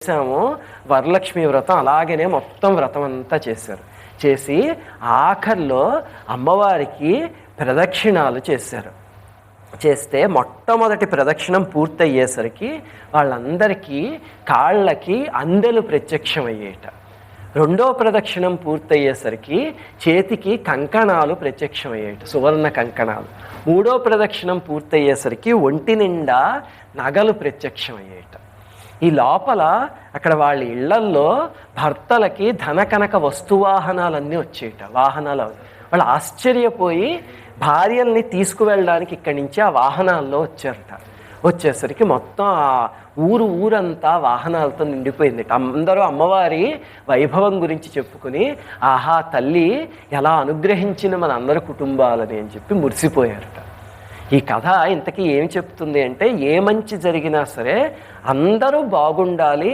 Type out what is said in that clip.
చేసాము వరలక్ష్మి వ్రతం అలాగనే మొత్తం వ్రతం అంతా చేశారు. చేసి ఆఖరిలో అమ్మవారికి ప్రదక్షిణాలు చేశారు. చేస్తే మొట్టమొదటి ప్రదక్షిణం పూర్తయ్యేసరికి వాళ్ళందరికీ కాళ్ళకి అందెలు ప్రత్యక్షమయ్యేట. రెండో ప్రదక్షిణం పూర్తయ్యేసరికి చేతికి కంకణాలు ప్రత్యక్షమయ్యేట, సువర్ణ కంకణాలు. మూడో ప్రదక్షిణం పూర్తయ్యేసరికి ఒంటి నిండా నగలు ప్రత్యక్షమయ్యేట. ఈ లోపల అక్కడ వాళ్ళ ఇళ్లల్లో భర్తలకి ధన కనక వస్తువాహనాలన్నీ వచ్చేట, వాహనాలు. వాళ్ళు ఆశ్చర్యపోయి భార్యల్ని తీసుకువెళ్ళడానికి ఇక్కడి నుంచి ఆ వాహనాల్లో వచ్చారట. వచ్చేసరికి మొత్తం ఆ ఊరంతా వాహనాలతో నిండిపోయింది. అందరూ అమ్మవారి వైభవం గురించి చెప్పుకుని, ఆహా తల్లి ఎలా అనుగ్రహించిన మన అందరి కుటుంబాలని అని చెప్పి మురిసిపోయారట. ఈ కథ ఇంతకీ ఏం చెప్తుంది అంటే, ఏ మంచి జరిగినా సరే అందరూ బాగుండాలి,